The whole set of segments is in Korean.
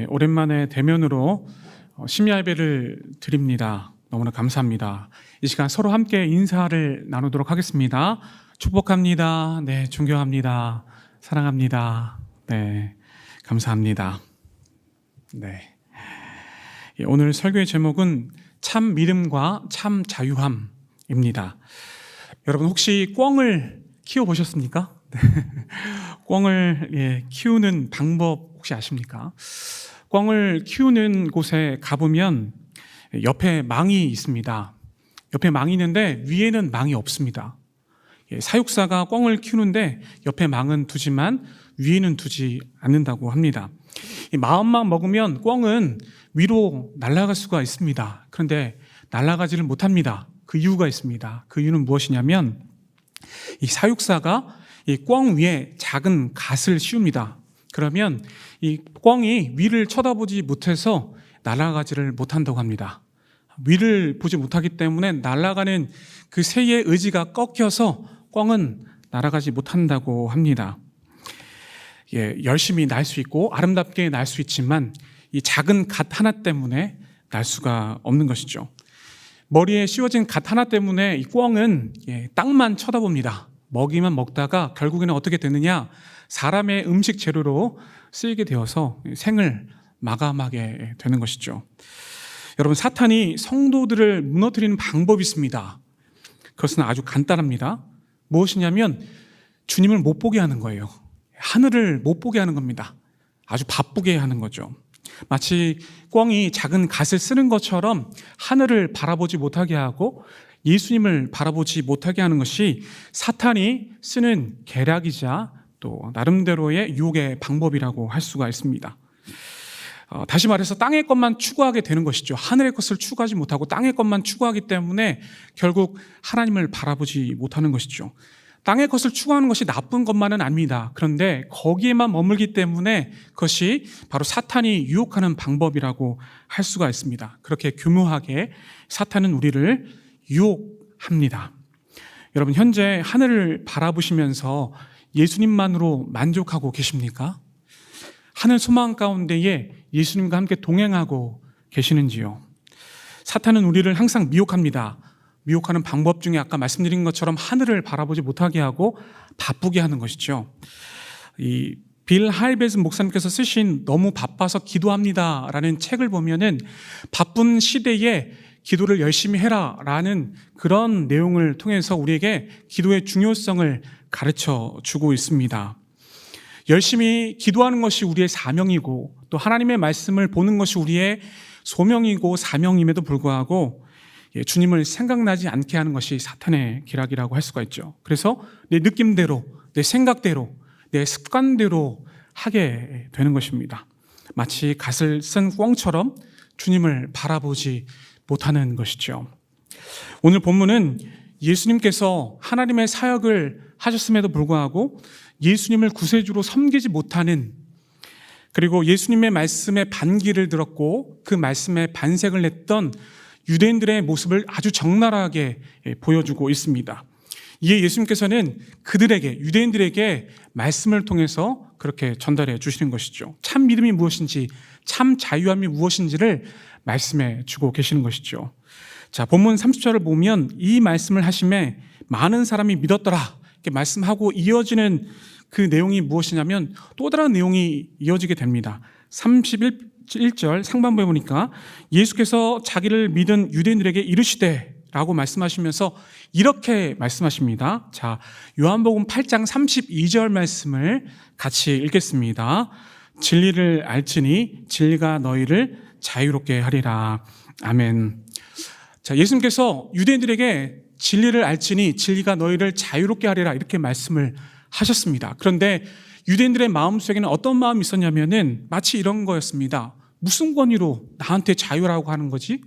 오랜만에 대면으로 심야 예배를 드립니다. 너무나 감사합니다. 이 시간 서로 함께 인사를 나누도록 하겠습니다. 축복합니다. 네, 존경합니다. 사랑합니다. 네, 감사합니다. 네. 오늘 설교의 제목은 참 믿음과 참 자유함입니다. 여러분 혹시 꿩을 키워보셨습니까? 네. 꿩을 키우는 방법 혹시 아십니까? 꿩을 키우는 곳에 가보면 옆에 망이 있습니다. 옆에 망이 있는데 위에는 망이 없습니다. 사육사가 꿩을 키우는데 옆에 망은 두지만 위에는 두지 않는다고 합니다. 마음만 먹으면 꿩은 위로 날아갈 수가 있습니다. 그런데 날아가지를 못합니다. 그 이유가 있습니다. 그 이유는 무엇이냐면 이 사육사가 이 꿩 위에 작은 갓을 씌웁니다. 그러면 이 꿩이 위를 쳐다보지 못해서 날아가지를 못한다고 합니다. 위를 보지 못하기 때문에 날아가는 그 새의 의지가 꺾여서 꿩은 날아가지 못한다고 합니다. 열심히 날 수 있고 아름답게 날 수 있지만 이 작은 갓 하나 때문에 날 수가 없는 것이죠. 머리에 씌워진 갓 하나 때문에 이 꿩은 땅만 쳐다봅니다. 먹이만 먹다가 결국에는 어떻게 되느냐? 사람의 음식 재료로 쓰이게 되어서 생을 마감하게 되는 것이죠. 여러분, 사탄이 성도들을 무너뜨리는 방법이 있습니다. 그것은 아주 간단합니다. 무엇이냐면 주님을 못 보게 하는 거예요. 하늘을 못 보게 하는 겁니다. 아주 바쁘게 하는 거죠. 마치 꿩이 작은 갓을 쓰는 것처럼 하늘을 바라보지 못하게 하고 예수님을 바라보지 못하게 하는 것이 사탄이 쓰는 계략이자 또 나름대로의 유혹의 방법이라고 할 수가 있습니다. 다시 말해서 땅의 것만 추구하게 되는 것이죠. 하늘의 것을 추구하지 못하고 땅의 것만 추구하기 때문에 결국 하나님을 바라보지 못하는 것이죠. 땅의 것을 추구하는 것이 나쁜 것만은 아닙니다. 그런데 거기에만 머물기 때문에 그것이 바로 사탄이 유혹하는 방법이라고 할 수가 있습니다. 그렇게 교묘하게 사탄은 우리를 유혹합니다. 여러분, 현재 하늘을 바라보시면서 예수님만으로 만족하고 계십니까? 하늘 소망 가운데에 예수님과 함께 동행하고 계시는지요? 사탄은 우리를 항상 미혹합니다. 미혹하는 방법 중에 아까 말씀드린 것처럼 하늘을 바라보지 못하게 하고 바쁘게 하는 것이죠. 이 빌 하이베즈 목사님께서 쓰신 너무 바빠서 기도합니다라는 책을 보면은 바쁜 시대에 기도를 열심히 해라라는 그런 내용을 통해서 우리에게 기도의 중요성을 가르쳐 주고 있습니다. 열심히 기도하는 것이 우리의 사명이고 또 하나님의 말씀을 보는 것이 우리의 소명이고 사명임에도 불구하고 주님을 생각나지 않게 하는 것이 사탄의 기락이라고 할 수가 있죠. 그래서 내 느낌대로, 내 생각대로, 내 습관대로 하게 되는 것입니다. 마치 갓을 쓴 꿩처럼 주님을 바라보지 못하는 것이죠. 오늘 본문은 예수님께서 하나님의 사역을 하셨음에도 불구하고 예수님을 구세주로 섬기지 못하는, 그리고 예수님의 말씀에 반기를 들었고 그 말씀에 반색을 냈던 유대인들의 모습을 아주 적나라하게 보여주고 있습니다. 이에 예수님께서는 그들에게, 유대인들에게 말씀을 통해서 그렇게 전달해 주시는 것이죠. 참 믿음이 무엇인지, 참 자유함이 무엇인지를 말씀해 주고 계시는 것이죠. 자, 본문 30절을 보면 이 말씀을 하심에 많은 사람이 믿었더라 이렇게 말씀하고 이어지는 그 내용이 무엇이냐면 또 다른 내용이 이어지게 됩니다. 31절 상반부에 보니까 예수께서 자기를 믿은 유대인들에게 이르시되 라고 말씀하시면서 이렇게 말씀하십니다. 자, 요한복음 8장 32절 말씀을 같이 읽겠습니다. 진리를 알지니 진리가 너희를 자유롭게 하리라. 아멘. 자, 예수님께서 유대인들에게 진리를 알지니 진리가 너희를 자유롭게 하리라 이렇게 말씀을 하셨습니다. 그런데 유대인들의 마음속에는 어떤 마음이 있었냐면은 마치 이런 거였습니다. 무슨 권위로 나한테 자유라고 하는 거지?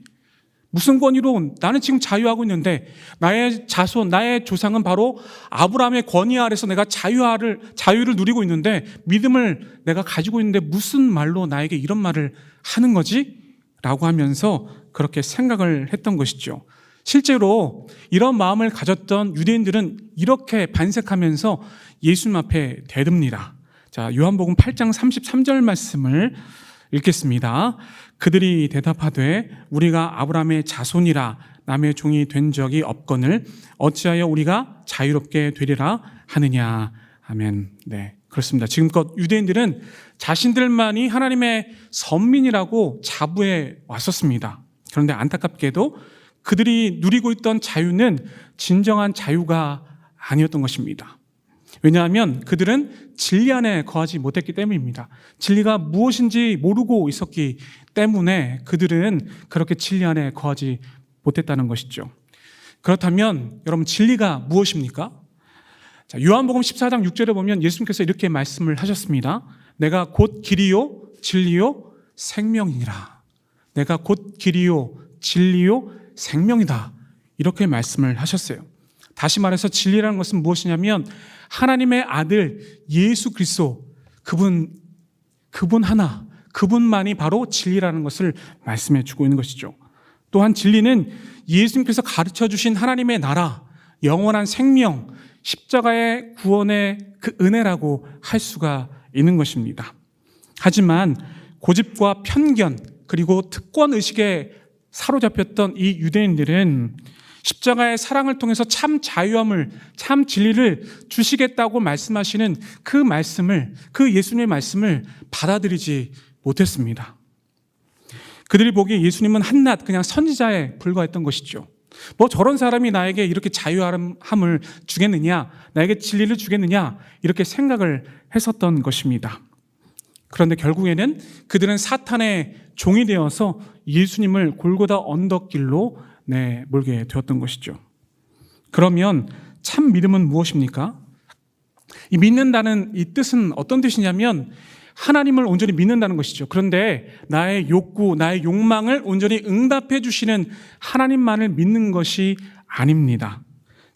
무슨 권위로 나는 지금 자유하고 있는데 나의 자손, 나의 조상은 바로 아브라함의 권위 아래서 내가 자유를 누리고 있는데 믿음을 내가 가지고 있는데 무슨 말로 나에게 이런 말을 하는 거지? 라고 하면서 그렇게 생각을 했던 것이죠. 실제로 이런 마음을 가졌던 유대인들은 이렇게 반색하면서 예수님 앞에 대듭니다. 자, 요한복음 8장 33절 말씀을 읽겠습니다. 그들이 대답하되 우리가 아브라함의 자손이라 남의 종이 된 적이 없거늘 어찌하여 우리가 자유롭게 되리라 하느냐. 아멘. 네, 그렇습니다. 지금껏 유대인들은 자신들만이 하나님의 선민이라고 자부해 왔었습니다. 그런데 안타깝게도 그들이 누리고 있던 자유는 진정한 자유가 아니었던 것입니다. 왜냐하면 그들은 진리 안에 거하지 못했기 때문입니다. 진리가 무엇인지 모르고 있었기 때문에 그들은 그렇게 진리 안에 거하지 못했다는 것이죠. 그렇다면 여러분, 진리가 무엇입니까? 자, 요한복음 14장 6절에 보면 예수님께서 이렇게 말씀을 하셨습니다. 내가 곧 길이요 진리요 생명이니라. 내가 곧 길이요 진리요 생명이다. 이렇게 말씀을 하셨어요. 다시 말해서 진리라는 것은 무엇이냐면 하나님의 아들 예수 그리스도, 그분 하나, 그분만이 바로 진리라는 것을 말씀해 주고 있는 것이죠. 또한 진리는 예수님께서 가르쳐 주신 하나님의 나라, 영원한 생명, 십자가의 구원의 그 은혜라고 할 수가 있는 것입니다. 하지만 고집과 편견 그리고 특권의식에 사로잡혔던 이 유대인들은 십자가의 사랑을 통해서 참 자유함을, 참 진리를 주시겠다고 말씀하시는 그 말씀을, 그 예수님의 말씀을 받아들이지 못했습니다. 그들이 보기에 예수님은 한낱 그냥 선지자에 불과했던 것이죠. 뭐 저런 사람이 나에게 이렇게 자유함을 주겠느냐, 나에게 진리를 주겠느냐, 이렇게 생각을 했었던 것입니다. 그런데 결국에는 그들은 사탄의 종이 되어서 예수님을 골고다 언덕길로 몰게 되었던 것이죠. 그러면 참 믿음은 무엇입니까? 이 믿는다는 이 뜻은 어떤 뜻이냐면 하나님을 온전히 믿는다는 것이죠. 그런데 나의 욕구, 나의 욕망을 온전히 응답해 주시는 하나님만을 믿는 것이 아닙니다.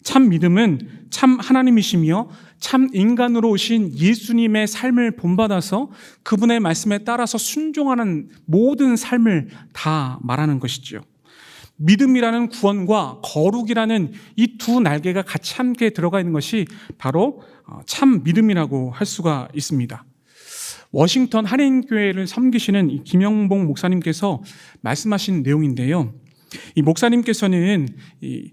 참 믿음은 참 하나님이시며 참 인간으로 오신 예수님의 삶을 본받아서 그분의 말씀에 따라서 순종하는 모든 삶을 다 말하는 것이죠. 믿음이라는 구원과 거룩이라는 이 두 날개가 같이 함께 들어가 있는 것이 바로 참 믿음이라고 할 수가 있습니다. 워싱턴 한인교회를 섬기시는 이 김영봉 목사님께서 말씀하신 내용인데요. 이 목사님께서는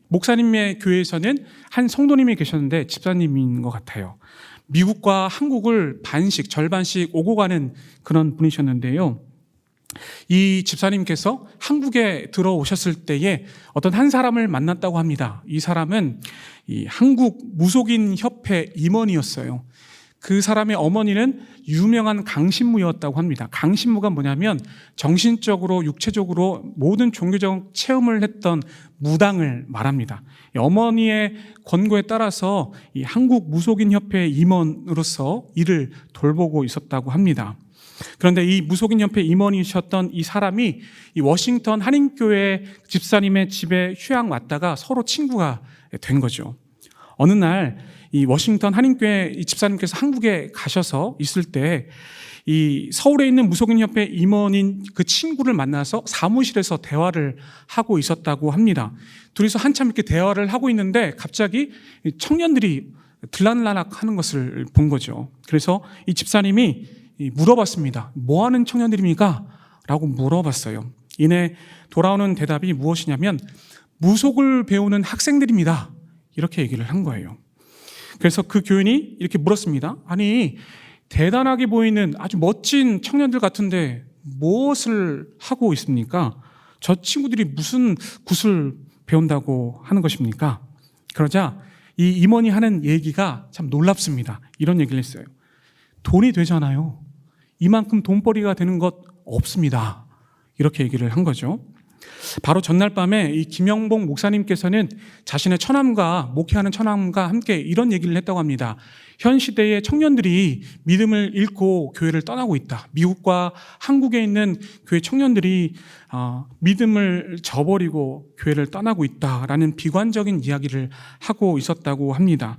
목사님의 교회에서는 한 성도님이 계셨는데 집사님인 것 같아요. 미국과 한국을 반씩, 절반씩 오고 가는 그런 분이셨는데요. 이 집사님께서 한국에 들어오셨을 때에 어떤 한 사람을 만났다고 합니다. 이 사람은 이 한국 무속인 협회 임원이었어요. 그 사람의 어머니는 유명한 강신무였다고 합니다. 강신무가 뭐냐면 정신적으로, 육체적으로 모든 종교적 체험을 했던 무당을 말합니다. 어머니의 권고에 따라서 이 한국 무속인 협회 임원으로서 일을 돌보고 있었다고 합니다. 그런데 이 무속인 협회 임원이셨던 이 사람이 이 워싱턴 한인교회 집사님의 집에 휴양 왔다가 서로 친구가 된 거죠. 어느 날 이 워싱턴 한인교회 이 집사님께서 한국에 가셔서 있을 때 이 서울에 있는 무속인 협회 임원인 그 친구를 만나서 사무실에서 대화를 하고 있었다고 합니다. 둘이서 한참 이렇게 대화를 하고 있는데 갑자기 청년들이 들락날락 하는 것을 본 거죠. 그래서 이 집사님이 물어봤습니다. 뭐 하는 청년들입니까? 라고 물어봤어요. 이내 돌아오는 대답이 무엇이냐면 무속을 배우는 학생들입니다. 이렇게 얘기를 한 거예요. 그래서 그 교인이 이렇게 물었습니다. 아니, 대단하게 보이는 아주 멋진 청년들 같은데 무엇을 하고 있습니까? 저 친구들이 무슨 굿을 배운다고 하는 것입니까? 그러자 이 임원이 하는 얘기가 참 놀랍습니다. 이런 얘기를 했어요. 돈이 되잖아요. 이만큼 돈벌이가 되는 것 없습니다. 이렇게 얘기를 한 거죠. 바로 전날 밤에 이 김영봉 목사님께서는 자신의 처남과 목회하는 처남과 함께 이런 얘기를 했다고 합니다. 현 시대의 청년들이 믿음을 잃고 교회를 떠나고 있다. 미국과 한국에 있는 교회 청년들이 믿음을 저버리고 교회를 떠나고 있다라는 비관적인 이야기를 하고 있었다고 합니다.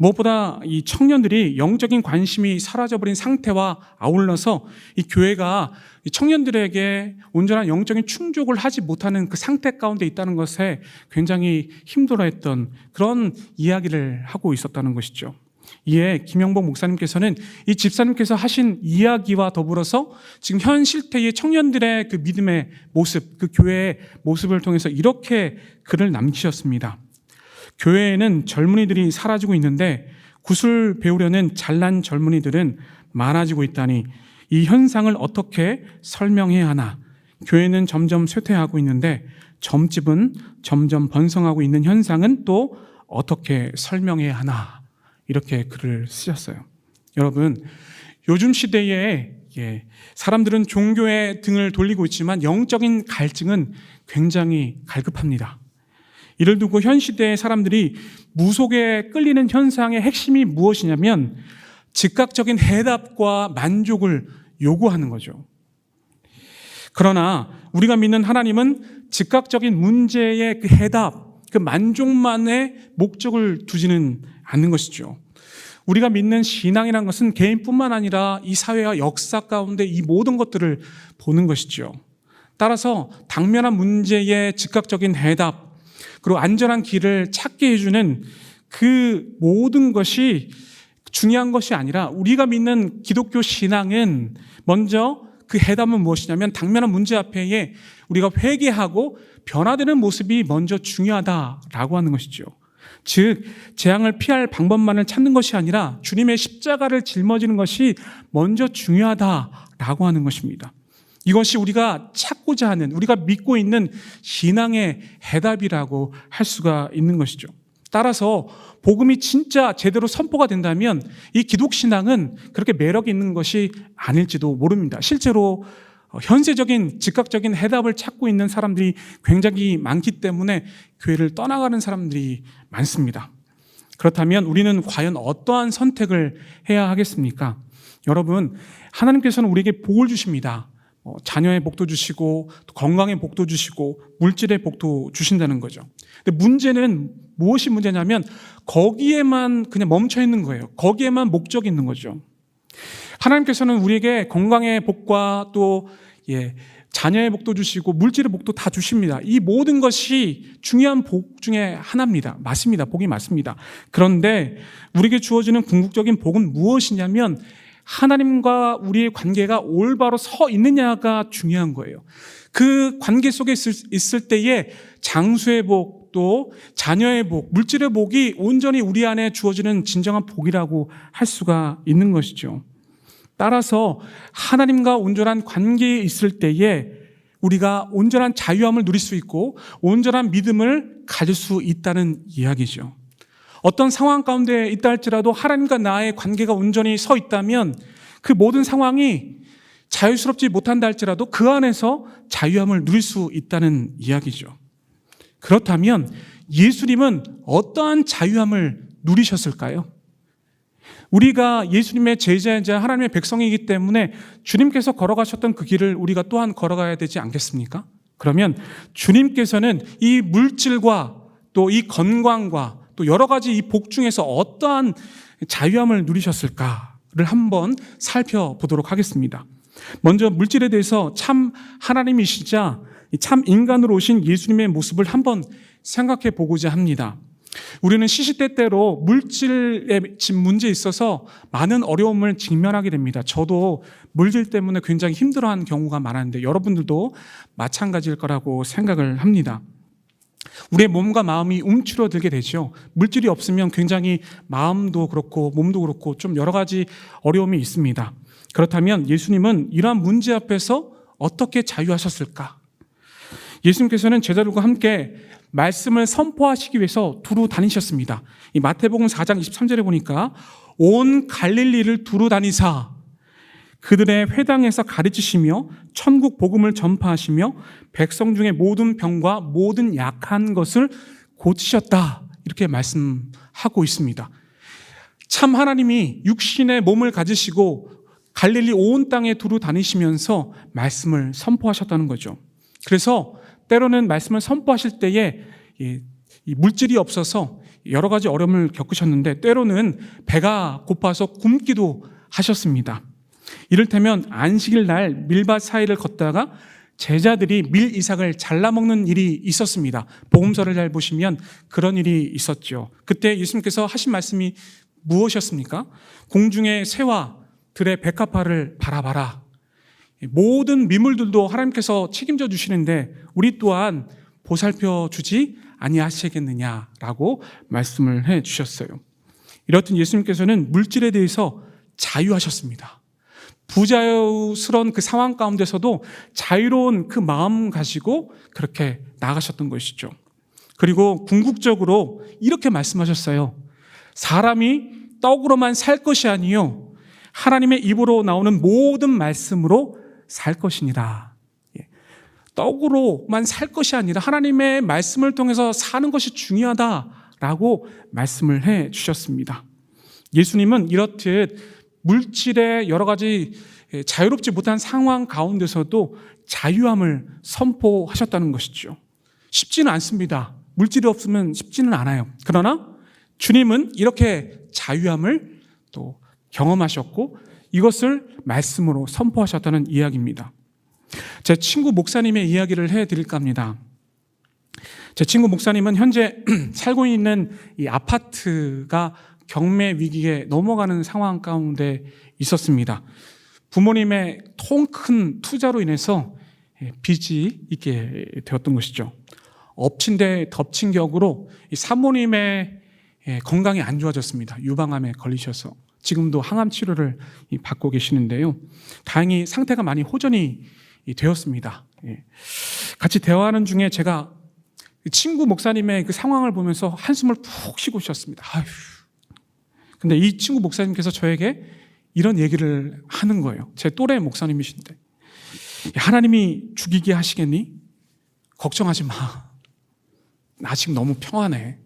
무엇보다 이 청년들이 영적인 관심이 사라져버린 상태와 아울러서 이 교회가 이 청년들에게 온전한 영적인 충족을 하지 못하는 그 상태 가운데 있다는 것에 굉장히 힘들어했던 그런 이야기를 하고 있었다는 것이죠. 이에 김영복 목사님께서는 이 집사님께서 하신 이야기와 더불어서 지금 현 실태의 청년들의 그 믿음의 모습, 그 교회의 모습을 통해서 이렇게 글을 남기셨습니다. 교회에는 젊은이들이 사라지고 있는데 굿을 배우려는 잘난 젊은이들은 많아지고 있다니 이 현상을 어떻게 설명해야 하나? 교회는 점점 쇠퇴하고 있는데 점집은 점점 번성하고 있는 현상은 또 어떻게 설명해야 하나? 이렇게 글을 쓰셨어요. 여러분, 요즘 시대에 사람들은 종교에 등을 돌리고 있지만 영적인 갈증은 굉장히 갈급합니다. 이를 두고 현 시대의 사람들이 무속에 끌리는 현상의 핵심이 무엇이냐면 즉각적인 해답과 만족을 요구하는 거죠. 그러나 우리가 믿는 하나님은 즉각적인 문제의 그 해답, 그 만족만의 목적을 두지는 않는 것이죠. 우리가 믿는 신앙이라는 것은 개인뿐만 아니라 이 사회와 역사 가운데 이 모든 것들을 보는 것이죠. 따라서 당면한 문제의 즉각적인 해답, 그리고 안전한 길을 찾게 해주는 그 모든 것이 중요한 것이 아니라 우리가 믿는 기독교 신앙은 먼저 그 해답은 무엇이냐면 당면한 문제 앞에 우리가 회개하고 변화되는 모습이 먼저 중요하다라고 하는 것이죠. 즉 재앙을 피할 방법만을 찾는 것이 아니라 주님의 십자가를 짊어지는 것이 먼저 중요하다라고 하는 것입니다. 이것이 우리가 찾고자 하는, 우리가 믿고 있는 신앙의 해답이라고 할 수가 있는 것이죠. 따라서 복음이 진짜 제대로 선포가 된다면 이 기독신앙은 그렇게 매력이 있는 것이 아닐지도 모릅니다. 실제로 현세적인 즉각적인 해답을 찾고 있는 사람들이 굉장히 많기 때문에 교회를 떠나가는 사람들이 많습니다. 그렇다면 우리는 과연 어떠한 선택을 해야 하겠습니까? 여러분, 하나님께서는 우리에게 복을 주십니다. 자녀의 복도 주시고 건강의 복도 주시고 물질의 복도 주신다는 거죠. 근데 문제는 무엇이 문제냐면 거기에만 그냥 멈춰 있는 거예요. 거기에만 목적이 있는 거죠. 하나님께서는 우리에게 건강의 복과 또 자녀의 복도 주시고 물질의 복도 다 주십니다. 이 모든 것이 중요한 복 중에 하나입니다. 맞습니다. 복이 맞습니다. 그런데 우리에게 주어지는 궁극적인 복은 무엇이냐면 하나님과 우리의 관계가 올바로 서 있느냐가 중요한 거예요. 그 관계 속에 있을 때에 장수의 복, 또 자녀의 복, 물질의 복이 온전히 우리 안에 주어지는 진정한 복이라고 할 수가 있는 것이죠. 따라서 하나님과 온전한 관계에 있을 때에 우리가 온전한 자유함을 누릴 수 있고 온전한 믿음을 가질 수 있다는 이야기죠. 어떤 상황 가운데 있다 할지라도 하나님과 나의 관계가 온전히 서 있다면 그 모든 상황이 자유스럽지 못한다 할지라도 그 안에서 자유함을 누릴 수 있다는 이야기죠. 그렇다면 예수님은 어떠한 자유함을 누리셨을까요? 우리가 예수님의 제자이자 하나님의 백성이기 때문에 주님께서 걸어가셨던 그 길을 우리가 또한 걸어가야 되지 않겠습니까? 그러면 주님께서는 이 물질과 또 이 건강과 또 여러 가지 이 복 중에서 어떠한 자유함을 누리셨을까를 한번 살펴보도록 하겠습니다. 먼저 물질에 대해서 참 하나님이시자 참 인간으로 오신 예수님의 모습을 한번 생각해 보고자 합니다. 우리는 시시때때로 물질의 문제에 있어서 많은 어려움을 직면하게 됩니다. 저도 물질 때문에 굉장히 힘들어하는 경우가 많았는데 여러분들도 마찬가지일 거라고 생각을 합니다. 우리의 몸과 마음이 움츠러들게 되죠. 물질이 없으면 굉장히 마음도 그렇고 몸도 그렇고 좀 여러 가지 어려움이 있습니다. 그렇다면 예수님은 이러한 문제 앞에서 어떻게 자유하셨을까? 예수님께서는 제자들과 함께 말씀을 선포하시기 위해서 두루 다니셨습니다. 이 마태복음 4장 23절에 보니까 온 갈릴리를 두루 다니사 그들의 회당에서 가르치시며 천국 복음을 전파하시며 백성 중에 모든 병과 모든 약한 것을 고치셨다. 이렇게 말씀하고 있습니다. 참 하나님이 육신의 몸을 가지시고 갈릴리 온 땅에 두루 다니시면서 말씀을 선포하셨다는 거죠. 그래서 때로는 말씀을 선포하실 때에 이 물질이 없어서 여러 가지 어려움을 겪으셨는데 때로는 배가 고파서 굶기도 하셨습니다. 이를테면 안식일 날 밀밭 사이를 걷다가 제자들이 밀 이삭을 잘라먹는 일이 있었습니다. 복음서를 잘 보시면 그런 일이 있었죠. 그때 예수님께서 하신 말씀이 무엇이었습니까? 공중의 새와 들의 백합화를 바라봐라. 모든 미물들도 하나님께서 책임져 주시는데 우리 또한 보살펴 주지 아니하시겠느냐라고 말씀을 해 주셨어요. 이렇듯 예수님께서는 물질에 대해서 자유하셨습니다. 부자유스러운 그 상황 가운데서도 자유로운 그 마음 가지고 그렇게 나아가셨던 것이죠. 그리고 궁극적으로 이렇게 말씀하셨어요. 사람이 떡으로만 살 것이 아니요 하나님의 입으로 나오는 모든 말씀으로 살 것이니라. 떡으로만 살 것이 아니라 하나님의 말씀을 통해서 사는 것이 중요하다라고 말씀을 해 주셨습니다. 예수님은 이렇듯 물질의 여러 가지 자유롭지 못한 상황 가운데서도 자유함을 선포하셨다는 것이죠. 쉽지는 않습니다. 물질이 없으면 쉽지는 않아요. 그러나 주님은 이렇게 자유함을 또 경험하셨고 이것을 말씀으로 선포하셨다는 이야기입니다. 제 친구 목사님의 이야기를 해드릴까 합니다. 제 친구 목사님은 현재 살고 있는 이 아파트가 경매 위기에 넘어가는 상황 가운데 있었습니다. 부모님의 통 큰 투자로 인해서 빚이 있게 되었던 것이죠. 엎친 데 덮친 격으로 이 사모님의 건강이 안 좋아졌습니다. 유방암에 걸리셔서 지금도 항암 치료를 받고 계시는데요. 다행히 상태가 많이 호전이 되었습니다. 같이 대화하는 중에 제가 친구 목사님의 그 상황을 보면서 한숨을 푹 쉬고 있었습니다. 아휴. 근데 이 친구 목사님께서 저에게 이런 얘기를 하는 거예요. 제 또래 목사님이신데 하나님이 죽이게 하시겠니? 걱정하지 마. 나 지금 너무 평안해.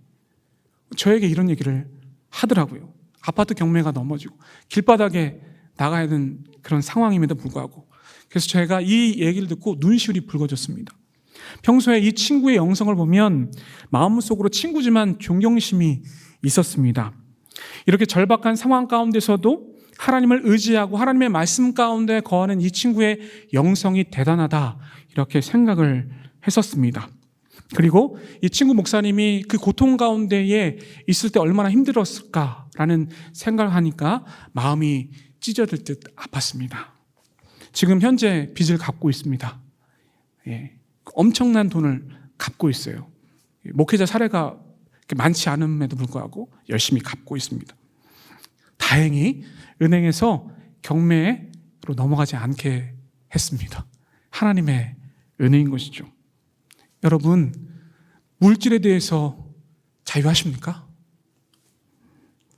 저에게 이런 얘기를 하더라고요. 아파트 경매가 넘어지고 길바닥에 나가야 되는 그런 상황임에도 불구하고 그래서 제가 이 얘기를 듣고 눈시울이 붉어졌습니다. 평소에 이 친구의 영성을 보면 마음속으로 친구지만 존경심이 있었습니다. 이렇게 절박한 상황 가운데서도 하나님을 의지하고 하나님의 말씀 가운데 거하는 이 친구의 영성이 대단하다 이렇게 생각을 했었습니다. 그리고 이 친구 목사님이 그 고통 가운데에 있을 때 얼마나 힘들었을까라는 생각을 하니까 마음이 찢어질 듯 아팠습니다. 지금 현재 빚을 갚고 있습니다. 엄청난 돈을 갚고 있어요. 목회자 사례가 많지 않음에도 불구하고 열심히 갚고 있습니다. 다행히 은행에서 경매로 넘어가지 않게 했습니다. 하나님의 은혜인 것이죠. 여러분, 물질에 대해서 자유하십니까?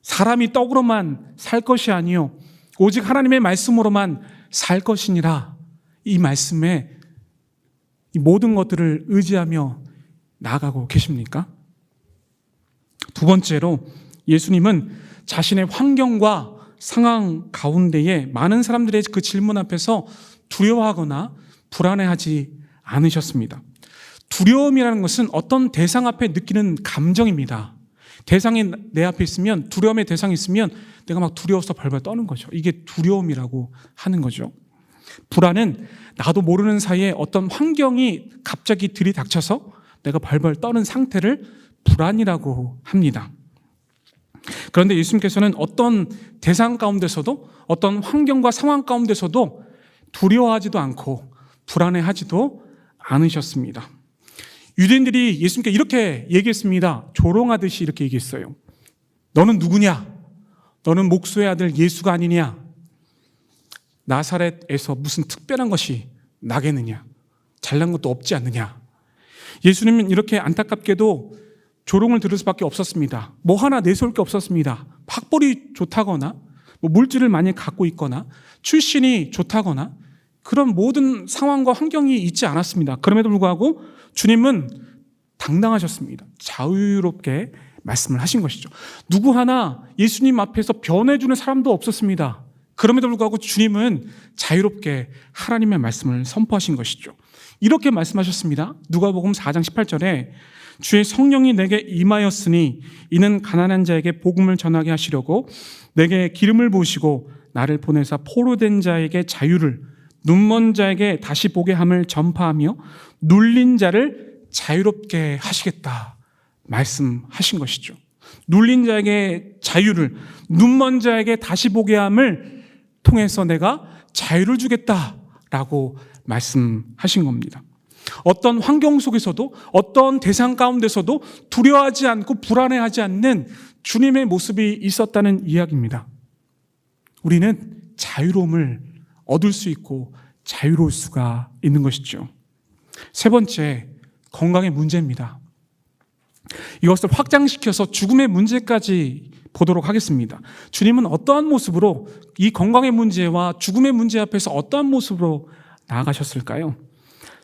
사람이 떡으로만 살 것이 아니요 오직 하나님의 말씀으로만 살 것이니라. 이 말씀에 이 모든 것들을 의지하며 나아가고 계십니까? 두 번째로 예수님은 자신의 환경과 상황 가운데에 많은 사람들의 그 질문 앞에서 두려워하거나 불안해하지 않으셨습니다. 두려움이라는 것은 어떤 대상 앞에 느끼는 감정입니다. 대상이 내 앞에 있으면, 두려움의 대상이 있으면 내가 막 두려워서 벌벌 떠는 거죠. 이게 두려움이라고 하는 거죠. 불안은 나도 모르는 사이에 어떤 환경이 갑자기 들이닥쳐서 내가 벌벌 떠는 상태를 불안이라고 합니다. 그런데 예수님께서는 어떤 대상 가운데서도 어떤 환경과 상황 가운데서도 두려워하지도 않고 불안해하지도 않으셨습니다. 유대인들이 예수님께 이렇게 얘기했습니다. 조롱하듯이 이렇게 얘기했어요. 너는 누구냐? 너는 목수의 아들 예수가 아니냐? 나사렛에서 무슨 특별한 것이 나겠느냐? 잘난 것도 없지 않느냐? 예수님은 이렇게 안타깝게도 조롱을 들을 수밖에 없었습니다. 뭐 하나 내세울 게 없었습니다. 학벌이 좋다거나 뭐 물질을 많이 갖고 있거나 출신이 좋다거나 그런 모든 상황과 환경이 있지 않았습니다. 그럼에도 불구하고 주님은 당당하셨습니다. 자유롭게 말씀을 하신 것이죠. 누구 하나 예수님 앞에서 변해주는 사람도 없었습니다. 그럼에도 불구하고 주님은 자유롭게 하나님의 말씀을 선포하신 것이죠. 이렇게 말씀하셨습니다. 누가복음 4장 18절에 주의 성령이 내게 임하였으니 이는 가난한 자에게 복음을 전하게 하시려고 내게 기름을 부으시고 나를 보내사 포로된 자에게 자유를, 눈먼 자에게 다시 보게 함을 전파하며 눌린 자를 자유롭게 하시겠다 말씀하신 것이죠. 눌린 자에게 자유를, 눈먼 자에게 다시 보게 함을 통해서 내가 자유를 주겠다라고 말씀하신 겁니다. 어떤 환경 속에서도, 어떤 대상 가운데서도 두려워하지 않고 불안해하지 않는 주님의 모습이 있었다는 이야기입니다. 우리는 자유로움을 얻을 수 있고 자유로울 수가 있는 것이죠. 세 번째, 건강의 문제입니다. 이것을 확장시켜서 죽음의 문제까지 보도록 하겠습니다. 주님은 어떠한 모습으로 이 건강의 문제와 죽음의 문제 앞에서 어떠한 모습으로 나아가셨을까요?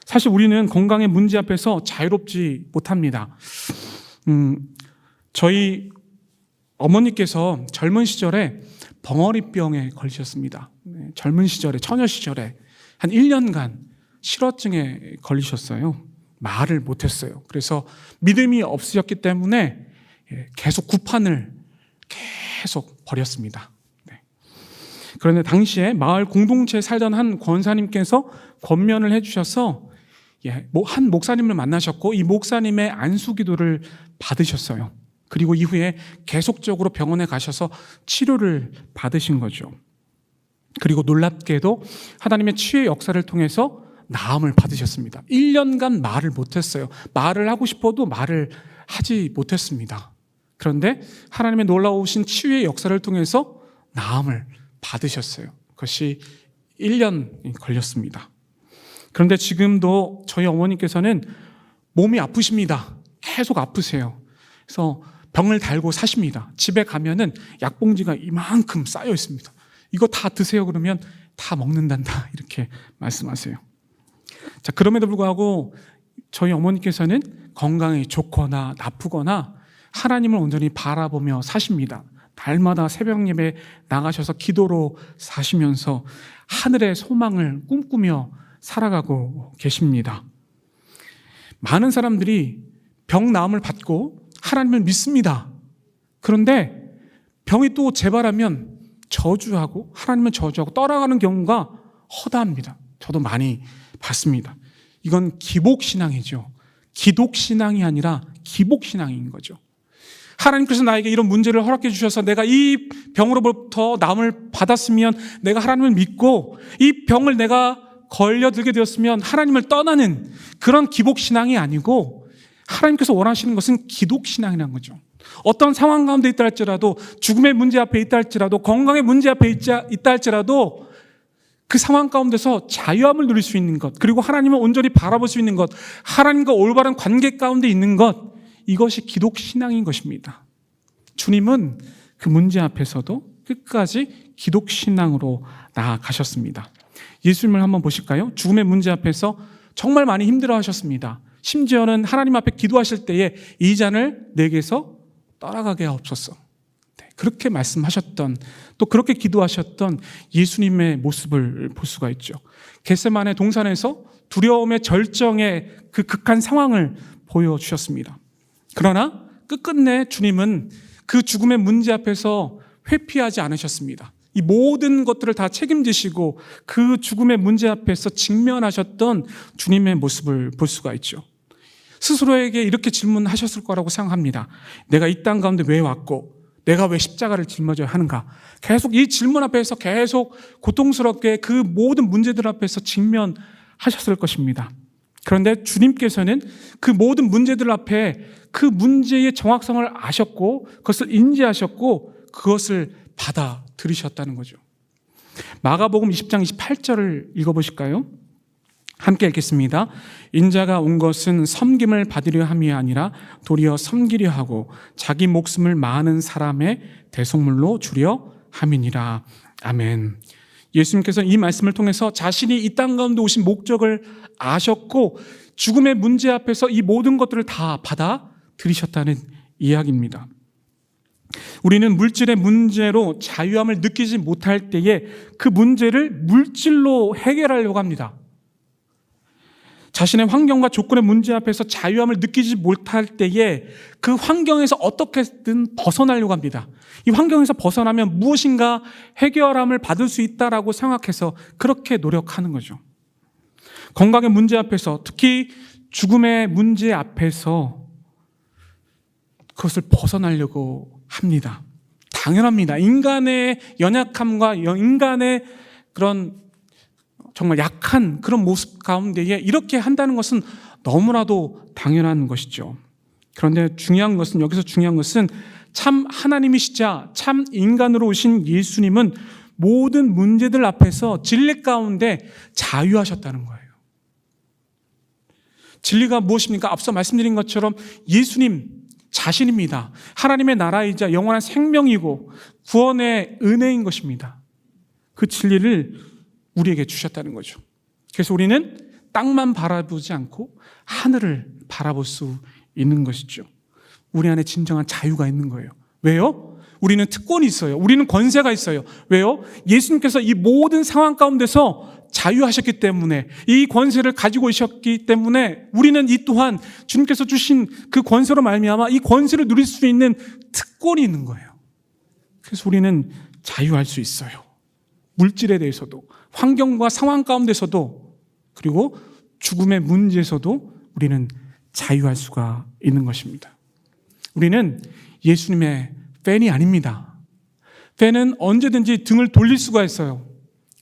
사실 우리는 건강의 문제 앞에서 자유롭지 못합니다. 저희 어머니께서 젊은 시절에 벙어리병에 걸리셨습니다. 젊은 시절에, 처녀 시절에 한 1년간 실어증에 걸리셨어요. 말을 못했어요. 그래서 믿음이 없으셨기 때문에 계속 구판을 계속 벌였습니다. 그런데 당시에 마을 공동체에 살던 한 권사님께서 권면을 해주셔서 한 목사님을 만나셨고 이 목사님의 안수기도를 받으셨어요. 그리고 이후에 계속적으로 병원에 가셔서 치료를 받으신 거죠. 그리고 놀랍게도 하나님의 치유의 역사를 통해서 나음을 받으셨습니다. 1년간 말을 못했어요. 말을 하고 싶어도 말을 하지 못했습니다. 그런데 하나님의 놀라우신 치유의 역사를 통해서 나음을 받으셨어요. 그것이 1년 걸렸습니다. 그런데 지금도 저희 어머니께서는 몸이 아프십니다. 계속 아프세요. 그래서 병을 달고 사십니다. 집에 가면은 약봉지가 이만큼 쌓여 있습니다. 이거 다 드세요 그러면 다 먹는단다 이렇게 말씀하세요. 자, 그럼에도 불구하고 저희 어머니께서는 건강이 좋거나 나쁘거나 하나님을 온전히 바라보며 사십니다. 날마다 새벽 예배 나가셔서 기도로 사시면서 하늘의 소망을 꿈꾸며 살아가고 계십니다. 많은 사람들이 병 나음을 받고 하나님을 믿습니다. 그런데 병이 또 재발하면 저주하고 하나님을 저주하고 떠나가는 경우가 허다합니다. 저도 많이 봤습니다. 이건 기복신앙이죠. 기독신앙이 아니라 기복신앙인 거죠. 하나님께서 나에게 이런 문제를 허락해 주셔서 내가 이 병으로부터 나음을 받았으면 내가 하나님을 믿고 이 병을 내가 걸려들게 되었으면 하나님을 떠나는 그런 기복신앙이 아니고 하나님께서 원하시는 것은 기독신앙이라는 거죠. 어떤 상황 가운데 있다 할지라도 죽음의 문제 앞에 있다 할지라도 건강의 문제 앞에 있다 할지라도 그 상황 가운데서 자유함을 누릴 수 있는 것, 그리고 하나님을 온전히 바라볼 수 있는 것, 하나님과 올바른 관계 가운데 있는 것, 이것이 기독신앙인 것입니다. 주님은 그 문제 앞에서도 끝까지 기독신앙으로 나아가셨습니다. 예수님을 한번 보실까요? 죽음의 문제 앞에서 정말 많이 힘들어하셨습니다. 심지어는 하나님 앞에 기도하실 때에 이 잔을 내게서 떠나가게 하옵소서. 그렇게 말씀하셨던, 또 그렇게 기도하셨던 예수님의 모습을 볼 수가 있죠. 겟세마네 동산에서 두려움의 절정의 그 극한 상황을 보여주셨습니다. 그러나 끝끝내 주님은 그 죽음의 문제 앞에서 회피하지 않으셨습니다. 이 모든 것들을 다 책임지시고 그 죽음의 문제 앞에서 직면하셨던 주님의 모습을 볼 수가 있죠. 스스로에게 이렇게 질문하셨을 거라고 생각합니다. 내가 이 땅 가운데 왜 왔고 내가 왜 십자가를 짊어져야 하는가? 계속 이 질문 앞에서 계속 고통스럽게 그 모든 문제들 앞에서 직면하셨을 것입니다. 그런데 주님께서는 그 모든 문제들 앞에 그 문제의 정확성을 아셨고 그것을 인지하셨고 그것을 받아들이셨다는 거죠. 마가복음 20장 28절을 읽어보실까요? 함께 읽겠습니다. 인자가 온 것은 섬김을 받으려 함이 아니라 도리어 섬기려 하고 자기 목숨을 많은 사람의 대속물로 주려 함이니라. 아멘. 예수님께서 이 말씀을 통해서 자신이 이 땅 가운데 오신 목적을 아셨고 죽음의 문제 앞에서 이 모든 것들을 다 받아들이셨다는 이야기입니다. 우리는 물질의 문제로 자유함을 느끼지 못할 때에 그 문제를 물질로 해결하려고 합니다. 자신의 환경과 조건의 문제 앞에서 자유함을 느끼지 못할 때에 그 환경에서 어떻게든 벗어나려고 합니다. 이 환경에서 벗어나면 무엇인가 해결함을 받을 수 있다라고 생각해서 그렇게 노력하는 거죠. 건강의 문제 앞에서, 특히 죽음의 문제 앞에서 그것을 벗어나려고 합니다. 당연합니다. 인간의 연약함과 인간의 그런 정말 약한 그런 모습 가운데에 이렇게 한다는 것은 너무나도 당연한 것이죠. 그런데 여기서 중요한 것은 참 하나님이시자 참 인간으로 오신 예수님은 모든 문제들 앞에서 진리 가운데 자유하셨다는 거예요. 진리가 무엇입니까? 앞서 말씀드린 것처럼 예수님 자신입니다. 하나님의 나라이자 영원한 생명이고 구원의 은혜인 것입니다. 그 진리를 우리에게 주셨다는 거죠. 그래서 우리는 땅만 바라보지 않고 하늘을 바라볼 수 있는 것이죠. 우리 안에 진정한 자유가 있는 거예요. 왜요? 우리는 특권이 있어요. 우리는 권세가 있어요. 왜요? 예수님께서 이 모든 상황 가운데서 자유하셨기 때문에, 이 권세를 가지고 오셨기 때문에 우리는 이 또한 주님께서 주신 그 권세로 말미암아 이 권세를 누릴 수 있는 특권이 있는 거예요. 그래서 우리는 자유할 수 있어요. 물질에 대해서도, 환경과 상황 가운데서도, 그리고 죽음의 문제에서도 우리는 자유할 수가 있는 것입니다. 우리는 예수님의 팬이 아닙니다. 팬은 언제든지 등을 돌릴 수가 있어요.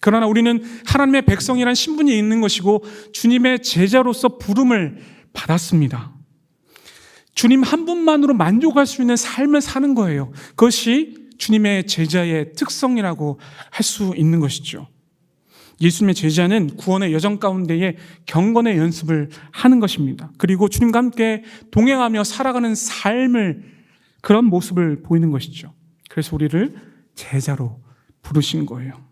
그러나 우리는 하나님의 백성이란 신분이 있는 것이고 주님의 제자로서 부름을 받았습니다. 주님 한 분만으로 만족할 수 있는 삶을 사는 거예요. 그것이 주님의 제자의 특성이라고 할 수 있는 것이죠. 예수님의 제자는 구원의 여정 가운데에 경건의 연습을 하는 것입니다. 그리고 주님과 함께 동행하며 살아가는 삶을, 그런 모습을 보이는 것이죠. 그래서 우리를 제자로 부르신 거예요.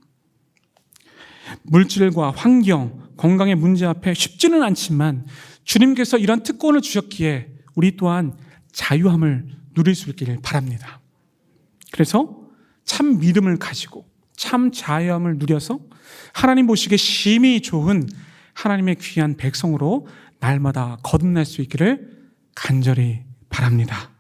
물질과 환경, 건강의 문제 앞에 쉽지는 않지만 주님께서 이런 특권을 주셨기에 우리 또한 자유함을 누릴 수 있기를 바랍니다. 그래서 참 믿음을 가지고 참 자유함을 누려서 하나님 보시기에 심히 좋은 하나님의 귀한 백성으로 날마다 거듭날 수 있기를 간절히 바랍니다.